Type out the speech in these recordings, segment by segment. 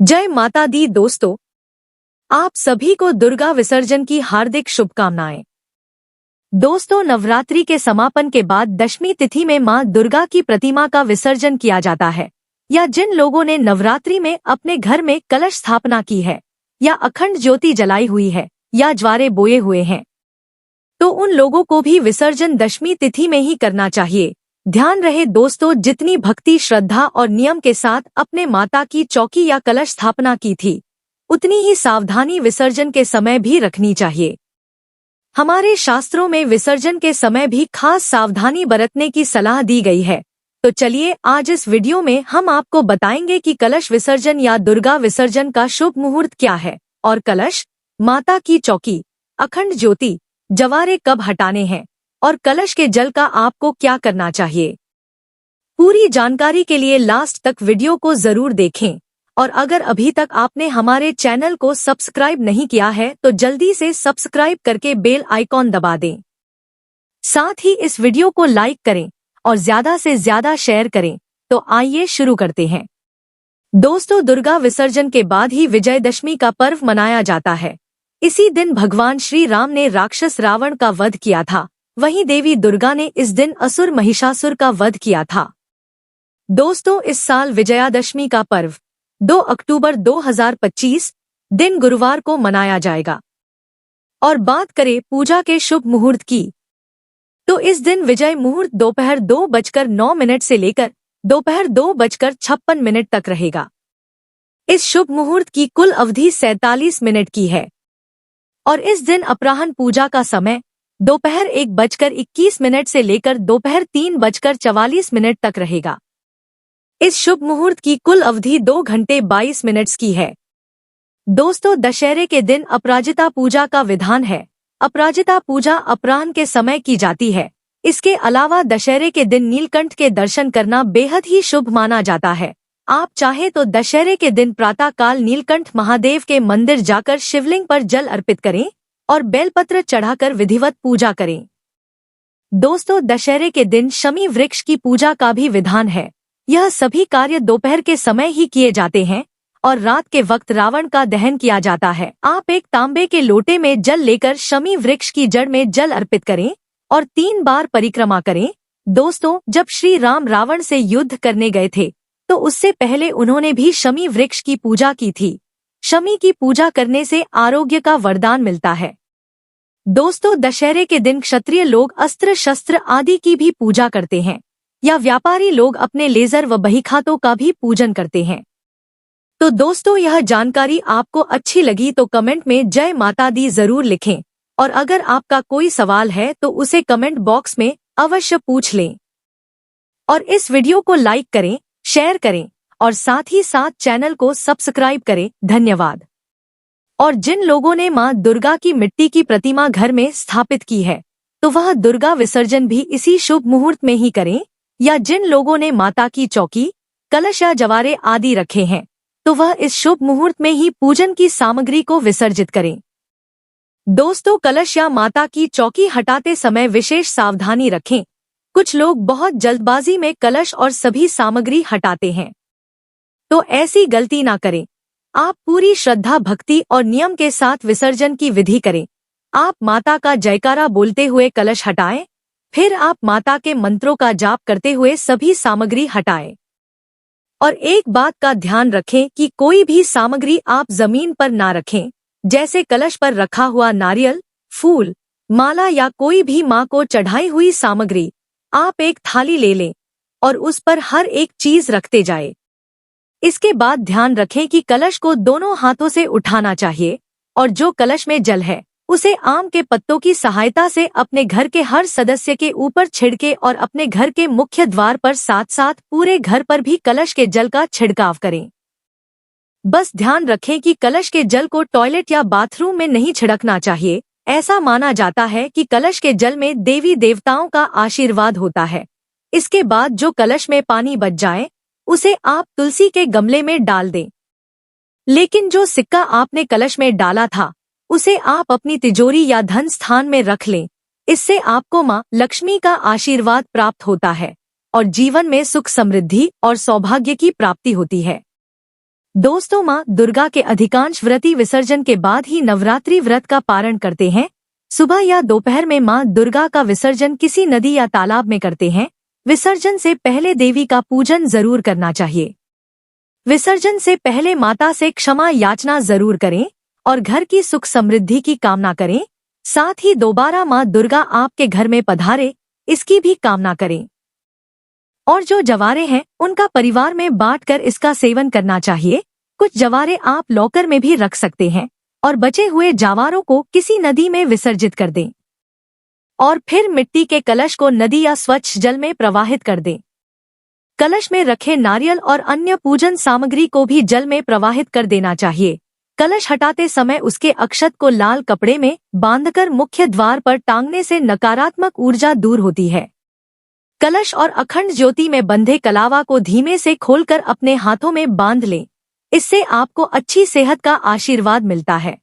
जय माता दी दोस्तों, आप सभी को दुर्गा विसर्जन की हार्दिक शुभकामनाएं। दोस्तों, नवरात्रि के समापन के बाद दशमी तिथि में मां दुर्गा की प्रतिमा का विसर्जन किया जाता है। या जिन लोगों ने नवरात्रि में अपने घर में कलश स्थापना की है, या अखंड ज्योति जलाई हुई है, या ज्वारे बोए हुए हैं, तो उन लोगों को भी विसर्जन दशमी तिथि में ही करना चाहिए। ध्यान रहे दोस्तों, जितनी भक्ति, श्रद्धा और नियम के साथ अपने माता की चौकी या कलश स्थापना की थी, उतनी ही सावधानी विसर्जन के समय भी रखनी चाहिए। हमारे शास्त्रों में विसर्जन के समय भी खास सावधानी बरतने की सलाह दी गई है। तो चलिए, आज इस वीडियो में हम आपको बताएंगे कि कलश विसर्जन या दुर्गा विसर्जन का शुभ मुहूर्त क्या है, और कलश, माता की चौकी, अखंड ज्योति, जवारे कब हटाने हैं, और कलश के जल का आपको क्या करना चाहिए। पूरी जानकारी के लिए लास्ट तक वीडियो को जरूर देखें, और अगर अभी तक आपने हमारे चैनल को सब्सक्राइब नहीं किया है तो जल्दी से सब्सक्राइब करके बेल आइकॉन दबा दें। साथ ही इस वीडियो को लाइक करें और ज्यादा से ज्यादा शेयर करें। तो आइए शुरू करते हैं। दोस्तों, दुर्गा विसर्जन के बाद ही विजयदशमी का पर्व मनाया जाता है। इसी दिन भगवान श्री राम ने राक्षस रावण का वध किया था। वहीं देवी दुर्गा ने इस दिन असुर महिषासुर का वध किया था। दोस्तों, इस साल विजयादशमी का पर्व 2 अक्टूबर 2025 दिन गुरुवार को मनाया जाएगा। और बात करें पूजा के शुभ मुहूर्त की, तो इस दिन विजय मुहूर्त दोपहर 2:09 से लेकर दोपहर 2:56 तक रहेगा। इस शुभ मुहूर्त की कुल अवधि 47 मिनट की है। और इस दिन अपराह्न पूजा का समय दोपहर 1:21 से लेकर दोपहर 3:44 तक रहेगा। इस शुभ मुहूर्त की कुल अवधि 2 घंटे 22 मिनट की है। दोस्तों, दशहरे के दिन अपराजिता पूजा का विधान है। अपराजिता पूजा अपराह्न के समय की जाती है। इसके अलावा दशहरे के दिन नीलकंठ के दर्शन करना बेहद ही शुभ माना जाता है। आप चाहे तो दशहरे के दिन प्रातः काल नीलकंठ महादेव के मंदिर जाकर शिवलिंग पर जल अर्पित करें और बेलपत्र चढ़ाकर विधिवत पूजा करें। दोस्तों, दशहरे के दिन शमी वृक्ष की पूजा का भी विधान है। यह सभी कार्य दोपहर के समय ही किए जाते हैं और रात के वक्त रावण का दहन किया जाता है। आप एक तांबे के लोटे में जल लेकर शमी वृक्ष की जड़ में जल अर्पित करें और 3 बार परिक्रमा करें। दोस्तों, जब श्री राम रावण से युद्ध करने गए थे तो उससे पहले उन्होंने भी शमी वृक्ष की पूजा की थी। शमी की पूजा करने से आरोग्य का वरदान मिलता है। दोस्तों, दशहरे के दिन क्षत्रिय लोग अस्त्र शस्त्र आदि की भी पूजा करते हैं, या व्यापारी लोग अपने लेजर व बहीखातों का भी पूजन करते हैं। तो दोस्तों, यह जानकारी आपको अच्छी लगी तो कमेंट में जय माता दी जरूर लिखें, और अगर आपका कोई सवाल है तो उसे कमेंट बॉक्स में अवश्य पूछ लें। और इस वीडियो को लाइक करें, शेयर करें और साथ ही साथ चैनल को सब्सक्राइब करें। धन्यवाद। और जिन लोगों ने मां दुर्गा की मिट्टी की प्रतिमा घर में स्थापित की है, तो वह दुर्गा विसर्जन भी इसी शुभ मुहूर्त में ही करें। या जिन लोगों ने माता की चौकी, कलश या जवारे आदि रखे हैं, तो वह इस शुभ मुहूर्त में ही पूजन की सामग्री को विसर्जित करें। दोस्तों, कलश या माता की चौकी हटाते समय विशेष सावधानी रखें। कुछ लोग बहुत जल्दबाजी में कलश और सभी सामग्री हटाते हैं, तो ऐसी गलती ना करें। आप पूरी श्रद्धा, भक्ति और नियम के साथ विसर्जन की विधि करें। आप माता का जयकारा बोलते हुए कलश हटाएं, फिर आप माता के मंत्रों का जाप करते हुए सभी सामग्री हटाएं। और एक बात का ध्यान रखें कि कोई भी सामग्री आप जमीन पर ना रखें, जैसे कलश पर रखा हुआ नारियल, फूल, माला या कोई भी मां को चढ़ाई हुई सामग्री। आप एक थाली ले लें और उस पर हर एक चीज रखते जाएं। इसके बाद ध्यान रखें कि कलश को दोनों हाथों से उठाना चाहिए, और जो कलश में जल है उसे आम के पत्तों की सहायता से अपने घर के हर सदस्य के ऊपर छिड़के और अपने घर के मुख्य द्वार पर, साथ साथ पूरे घर पर भी कलश के जल का छिड़काव करें। बस ध्यान रखें कि कलश के जल को टॉयलेट या बाथरूम में नहीं छिड़कना चाहिए। ऐसा माना जाता है कि कलश के जल में देवी देवताओं का आशीर्वाद होता है। इसके बाद जो कलश में पानी बच जाए उसे आप तुलसी के गमले में डाल दें। लेकिन जो सिक्का आपने कलश में डाला था उसे आप अपनी तिजोरी या धन स्थान में रख लें। इससे आपको मां लक्ष्मी का आशीर्वाद प्राप्त होता है और जीवन में सुख, समृद्धि और सौभाग्य की प्राप्ति होती है। दोस्तों, माँ दुर्गा के अधिकांश व्रती विसर्जन के बाद ही नवरात्रि व्रत का पारण करते हैं। सुबह या दोपहर में माँ दुर्गा का विसर्जन किसी नदी या तालाब में करते हैं। विसर्जन से पहले देवी का पूजन जरूर करना चाहिए। विसर्जन से पहले माता से क्षमा याचना जरूर करें और घर की सुख समृद्धि की कामना करें। साथ ही दोबारा माँ दुर्गा आपके घर में पधारे, इसकी भी कामना करें। और जो जवारे हैं उनका परिवार में बांटकर इसका सेवन करना चाहिए। कुछ जवारे आप लॉकर में भी रख सकते हैं और बचे हुए जवारों को किसी नदी में विसर्जित कर दें और फिर मिट्टी के कलश को नदी या स्वच्छ जल में प्रवाहित कर दें। कलश में रखे नारियल और अन्य पूजन सामग्री को भी जल में प्रवाहित कर देना चाहिए। कलश हटाते समय उसके अक्षत को लाल कपड़े में बांधकर मुख्य द्वार पर टांगने से नकारात्मक ऊर्जा दूर होती है। कलश और अखंड ज्योति में बंधे कलावा को धीमे से खोलकर अपने हाथों में बांध लें। इससे आपको अच्छी सेहत का आशीर्वाद मिलता है।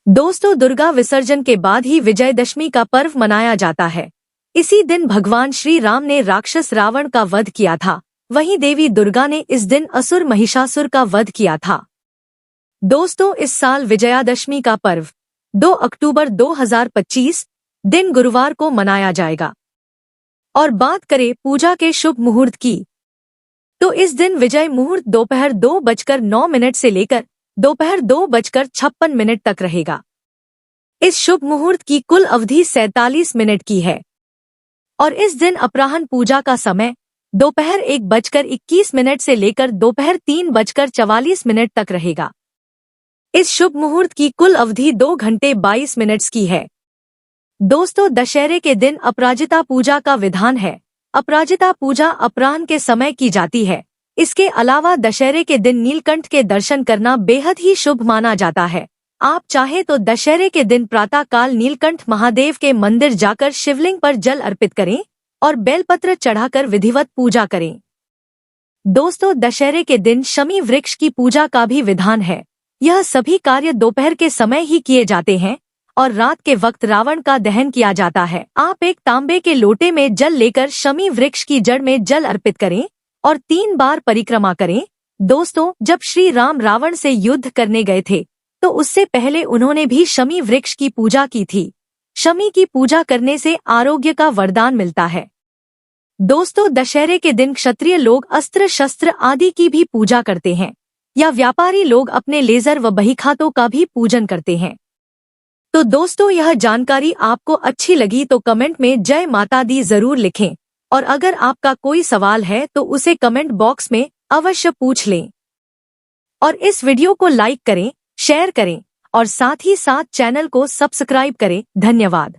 दोस्तों, दुर्गा विसर्जन के बाद ही विजयदशमी का पर्व मनाया जाता है। इसी दिन भगवान श्री राम ने राक्षस रावण का वध किया था। वहीं देवी दुर्गा ने इस दिन असुर महिषासुर का वध किया था। दोस्तों, इस साल विजयादशमी का पर्व 2 अक्टूबर 2025 दिन गुरुवार को मनाया जाएगा। और बात करें पूजा के शुभ मुहूर्त की, तो इस दिन विजय मुहूर्त दोपहर 2:09 से लेकर दोपहर 2:56 तक रहेगा। इस शुभ मुहूर्त की कुल अवधि 47 मिनट की है और इस दिन अपराह्न पूजा का समय दोपहर 1:21 से लेकर दोपहर 3:44 तक रहेगा। इस शुभ मुहूर्त की कुल अवधि 2 घंटे 22 मिनट की है। दोस्तों, दशहरे के दिन अपराजिता पूजा का विधान है। अपराजिता पूजा अपराह्न के समय की जाती है। इसके अलावा दशहरे के दिन नीलकंठ के दर्शन करना बेहद ही शुभ माना जाता है। आप चाहे तो दशहरे के दिन प्रातः काल नीलकंठ महादेव के मंदिर जाकर शिवलिंग पर जल अर्पित करें और बेलपत्र चढ़ाकर विधिवत पूजा करें। दोस्तों, दशहरे के दिन शमी वृक्ष की पूजा का भी विधान है। यह सभी कार्य दोपहर के समय ही किए जाते हैं और रात के वक्त रावण का दहन किया जाता है। आप एक तांबे के लोटे में जल लेकर शमी वृक्ष की जड़ में जल अर्पित करें और 3 बार परिक्रमा करें। दोस्तों, जब श्री राम रावण से युद्ध करने गए थे तो उससे पहले उन्होंने भी शमी वृक्ष की पूजा की थी। शमी की पूजा करने से आरोग्य का वरदान मिलता है। दोस्तों, दशहरे के दिन क्षत्रिय लोग अस्त्र शस्त्र आदि की भी पूजा करते हैं या व्यापारी लोग अपने लेजर व बहीखातों का भी पूजन करते हैं। तो दोस्तों, यह जानकारी आपको अच्छी लगी तो कमेंट में जय माता दी जरूर लिखें और अगर आपका कोई सवाल है तो उसे कमेंट बॉक्स में अवश्य पूछ लें। और इस वीडियो को लाइक करें, शेयर करें और साथ ही साथ चैनल को सब्सक्राइब करें। धन्यवाद।